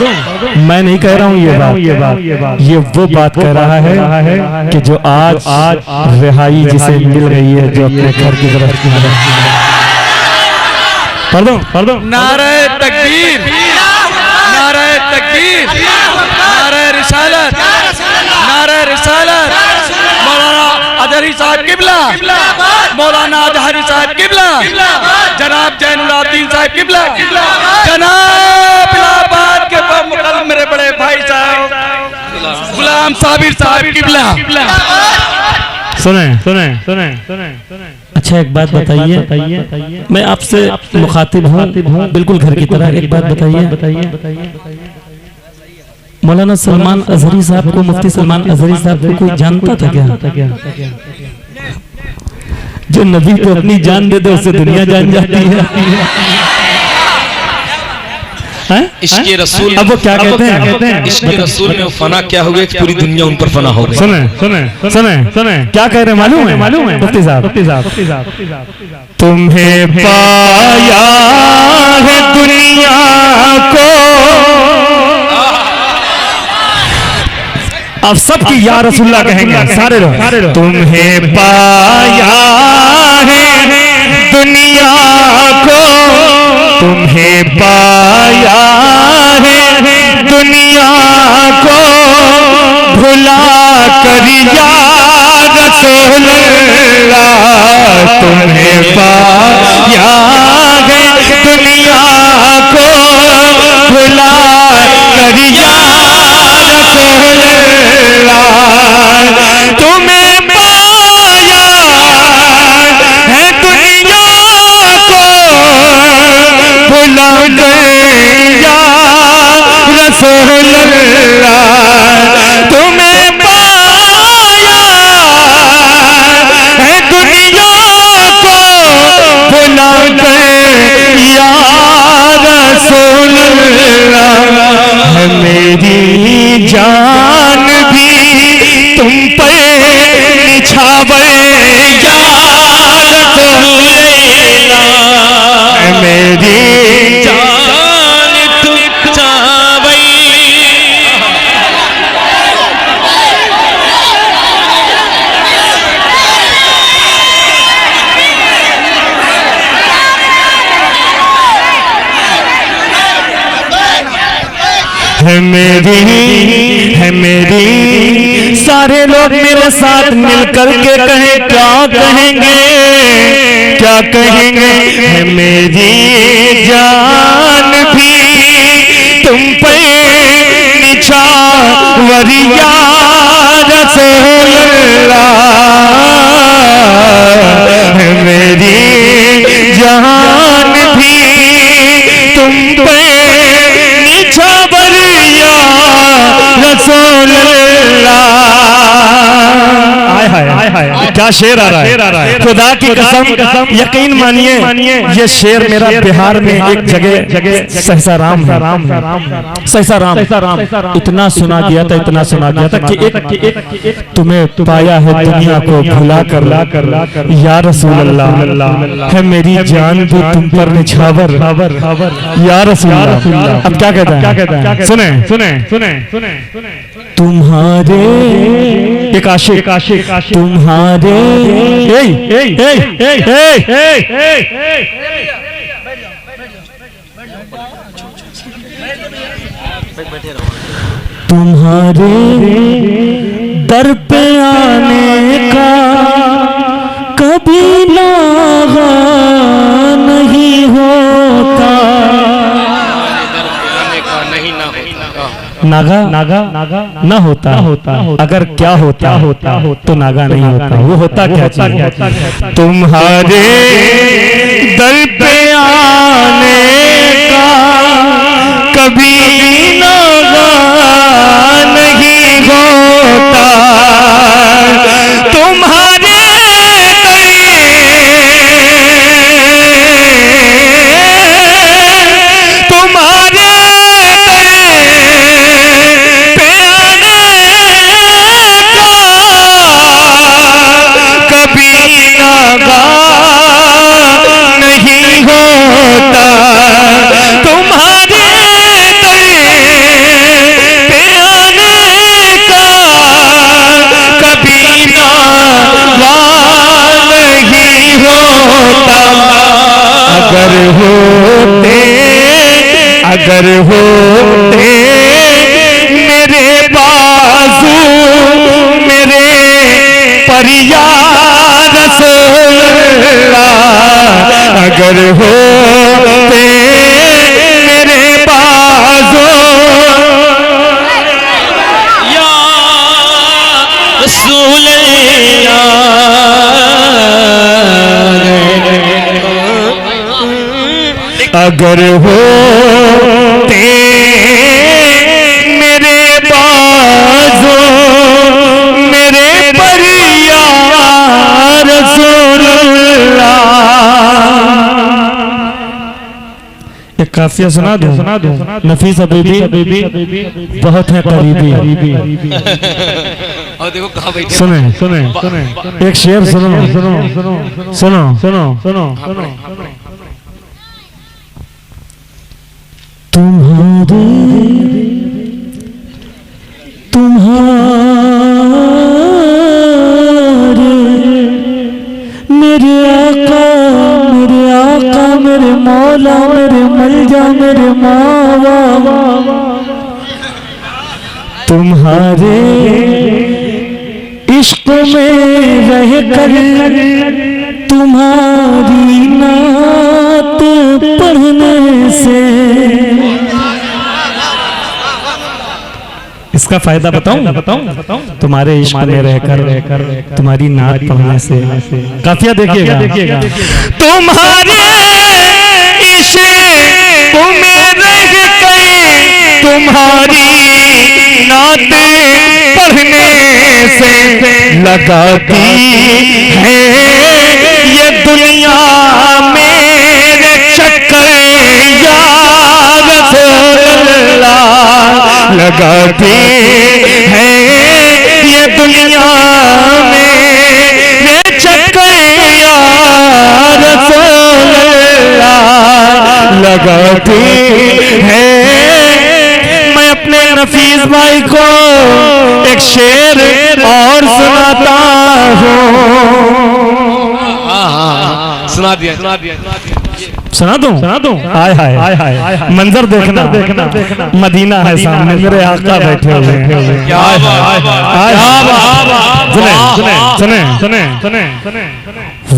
मैं नहीं कह रहा हूँ ये बात, ये वो बात कह रहा है कि जो आज रिहाई जिसे मिल रही है, जो अपने घर की तरफ पढ़ दो नारे तकबीर, नारे तकबीर, नारे रिसालत, नारे रिसालत। मौलाना अजहरी साहब किबला, मौलाना अजहरी साहब किबला, जनाब जैनुलाब्दीन साहब किबला, जनाब इलाहाबाद के मुकद्दम मेरे बड़े भाई साहब गुलाम साबिर साहब किबला। सुने। अच्छा एक बात बताइए, मैं आपसे मुखातिब हूँ बिल्कुल घर की तरह। एक बात बताइए, मौलाना सलमान अजहरी साहब को, मुफ्ती सलमान अजहरी साहब को कोई जानता था क्या? जो नबी को अपनी जान दे दे उसे दुनिया जान जाती है। इश्क़े रसूल, अब वो क्या कहते हैं? इश्क़े रसूल में फना क्या हो गया कि पूरी दुनिया उन पर फना हो गई। सुने क्या कह रहे हैं मालूम है मुफ्ती साहब? तुम्हें पाया है दुनिया को, अब सबकी या रसूलुल्लाह कहेंगे सारे लोग। तुम्हें पाया है दुनिया को, तुम्हें पाया है दुनिया को, भुला कर या रसूलुल्लाह। तुम्हें पाया है दुनिया को, भुला कर या तुम्हें पाया है दुनिया को, भुला गया रसूलुल्लाह। तुम्हें पाया है दुनिया को, भुला गया रसूलुल्लाह। मेरी जान भी तुम पे निछावर या रसूलुल्लाह। मेरी जान तुम चावई, है मेरी। सारे लोग मेरे साथ मिलकर के कहें, क्या कहेंगे? है मेरी जान भी तुम पे निछावर या रसूलुल्लाह। है मेरी जान भी तुम पे निछावर या रसूलुल्लाह। हाय क्या शेर आ रहा है। खुदा की कसम यकीन मानिए, ये शेर मेरा बिहार में एक जगह सहसाराम इतना सुना गया था कि तुम्हें पाया है दुनिया को भुला कर या रसूलुल्लाह। है मेरी जान भी तुम पर निछावर या रसूलुल्लाह। अब क्या कहता है? सुने। तुम्हारे एक आशिक तुम्हारे तुम्हारे दर पे आने का कभी लागा नहीं होता। नागा ना होता अगर क्या होता तो नागा नहीं होता। वो होता क्या चीज? तुम्हारे दर पे आने का कभी नागा नहीं होता। तुम्हारे नहीं होता। तुम्हारे अगर होते मेरे बाजू मेरे पर या रसूल अल्लाह, अगर होते मेरे बाजू या रसूल अगर होते मेरे बाजू मेरे पर या रसूल अल्लाह। एक काफिया सुना दो नफीस हबीबी बहुत है करीबी। और देखो कहाँ बैठे सुने एक शेर सुनो तुम्हारे मेरे आका मेरे मौला मेरे मलजा मेरे मावा, तुम्हारे इश्क में रह कर तुम्हारी नात पढ़ने से। इसका फायदा बताऊं तुम्हारे इश्क में रहकर तुम्हारी नात पढ़ने से। काफिया देखिएगा तुम्हारे इश्क में रहकर तुम्हारी नात पढ़ने से लगाती है ये दुनिया मेरे चक्कर या रसूल अल्लाह, लगाती है ये दुनिया मेरे चक्कर या रसूल अल्लाह, लगाती है। मैं अपने नफीस भाई को एक शेर और सुनाता हूँ। सुना दूं हाय मंजर देखना मदीना है सामने मेरे आका बैठे हुए हैं। सुने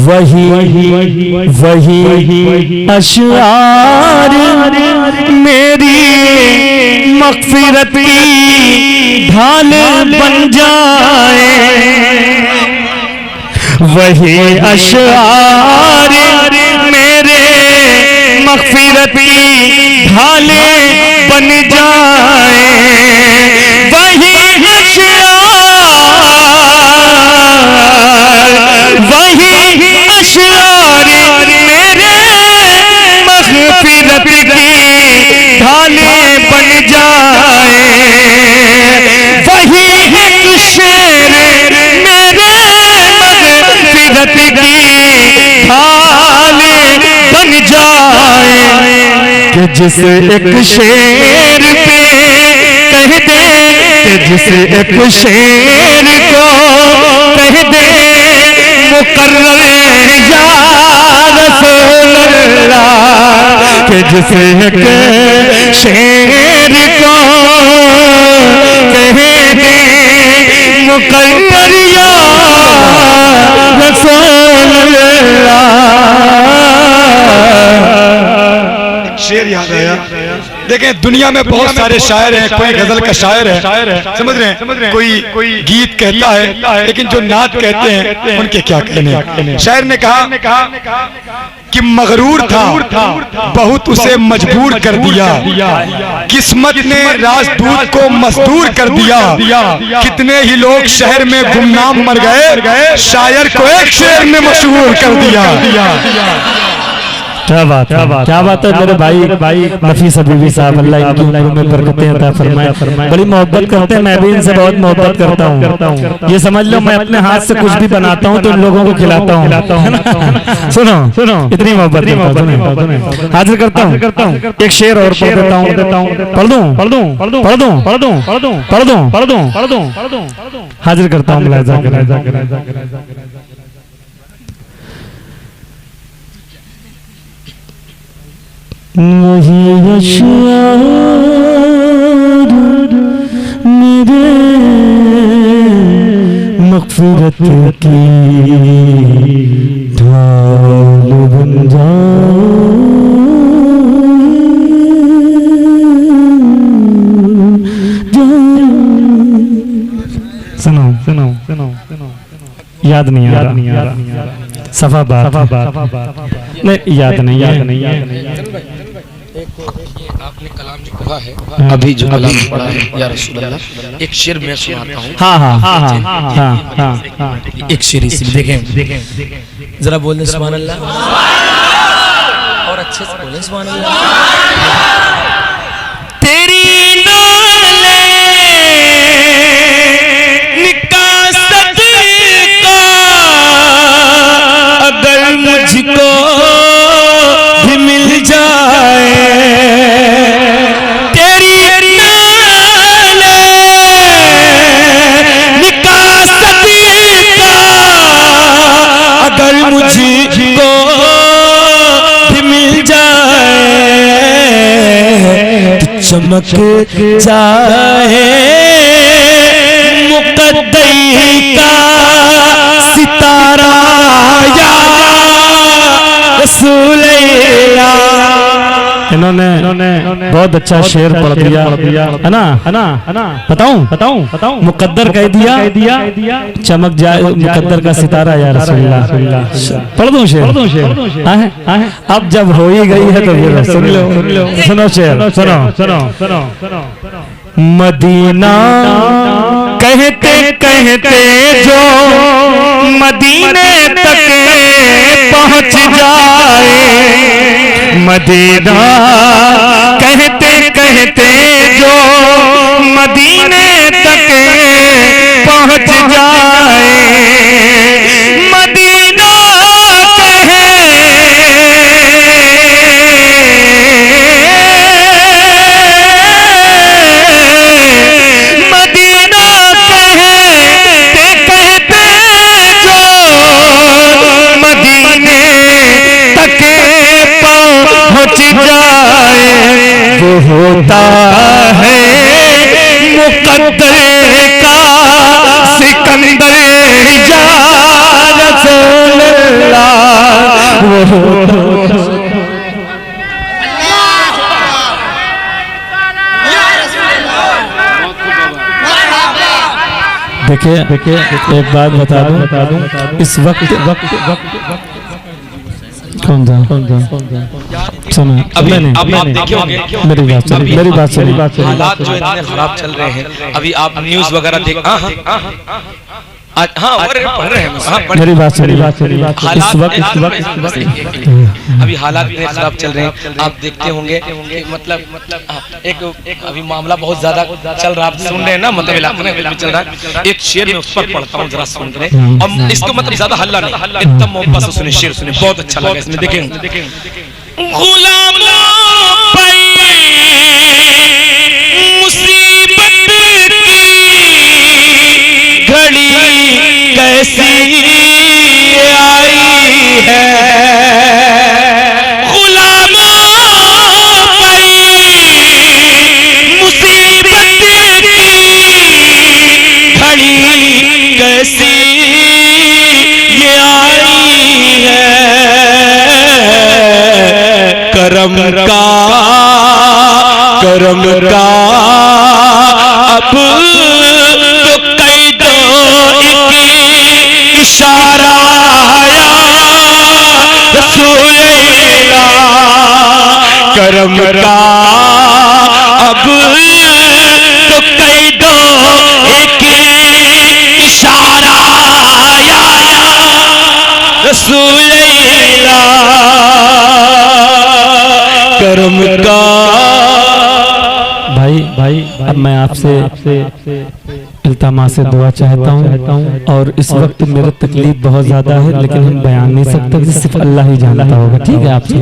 वही अशआर मेरी मग़फ़िरत की ढाल बन जाए, वही अशआर मेरे मग़फ़िरत की ढाल बन जाए, वही अशआर मेरे मग़फ़िरत की ढालें बन जाए, वही एक शेर मेरे मग़फ़िरत की ढालें बन जाए, कि जिस एक शेर पे कह दे, कि जिस एक शेर को कह दे मुकर्रर या रसूल अल्लाह, कि जिस एक शेर को कह दे मुकर्रर या रसूल अल्लाह। शेर याद आया। देखें दुनिया में बहुत सारे शायर हैं, कोई गजल का शायर है, समझ रहे हैं, कोई गीत कहता है, लेकिन जो नात कहते हैं उनके क्या कहने। शायर ने कहा कि मगरूर था बहुत उसे मजबूर कर दिया, किस्मत ने राजदूत को मजदूर कर दिया, कितने ही लोग शहर में गुमनाम मर गए, शायर को एक शेर ने मशहूर कर दिया। क्या बात है मेरे भाई नफीस हबीबी साहब, अल्लाह इनकी उम्र में बरकतें अता फरमाए। बड़ी मोहब्बत करते हैं, मैं भी इनसे बहुत मोहब्बत करता हूँ। ये समझ लो मैं अपने हाथ से कुछ भी बनाता हूँ तो इन लोगों को खिलाता हूँ। सुनो इतनी मोहब्बत हाजिर करता हूँ। एक शेर और पढ़ देता हूँ, पढ़ दूं हाजिर करता हूँ। वही अशआर मेरे मग़फ़िरत की ढाल बन जाए। सुनो सुनो सुनो याद नहीं आ रहा सफा बात नहीं, याद नहीं आपने कलाम जो पढ़ा है, अभी जो कलाम पढ़ा है या रसूल अल्लाह, एक शेर मैं सुनाता हूँ। हाँ एक शेर इसी देखें जरा बोलने सुभान अल्लाह, और अच्छे से बोलने सुभान अल्लाह। तेरी अगर मुझको भी मिल जाए, तेरी निकासत का अगर मुझको भी मिल जाए तो चमक जाए मुक़द्दर का सितारा या रसूल अल्लाह। इन्होंने बहुत अच्छा शेर पढ़ दिया है ना। बताऊं मुकद्दर कह दिया चमक जाए मुकद्दर का सितारा या रसूल अल्लाह। पढ़ दूं शेर? अब जब हो ही गई है तो फिर सुन लो। सुनो शेर, सुनो। मदीना कहते कहते जो मदीने तक पहुंच जाए, मदीना कहते कहते जो मदीने तक पहुंच जाए, मदीना वो होता है मुक़द्दर का सिकंदर या रसूल अल्लाह। वो होता देखिए एक बात बता दूं, इस वक्त कौन था सुनो। मेरी बात सुनिए। हालात जो इतने खराब चल रहे हैं, अभी आप न्यूज़ वगैरह देख मेरी बात सुनिए। इस वक्त अभी हालात इतने खराब चल रहे हैं, आप देखते होंगे कि मतलब एक अभी मामला बहुत ज्यादा चल रहा है, आप सुन रहे हैं ना, मतलब इलाके में चल रहा है। एक शेर में उस पर पढ़ता हूँ, जरा सुन रहे हैं। और इसको मतलब ज्यादा हल्ला नहीं, एकदम मोहब्बत से सुने, शेर सुने, बहुत अच्छा लगा इसमें। देखेंगे गुलामों पर मुसीबत की घड़ी कैसी आई है, गुलामों पर मुसीबत की घड़ी कैसी ये आई है, करम का अब तो कई दो एक इशारा या रसूल अल्लाह। करम का अब तो कई दो एक इशारा या रसूल अल्लाह। करम का भाई अब मैं आपसे इल्तिमा से दुआ चाहता हूँ, और इस वक्त मेरा तकलीफ बहुत ज्यादा है, लेकिन हम बयान नहीं सकते, सिर्फ अल्लाह ही जानता होगा। ठीक है आपसे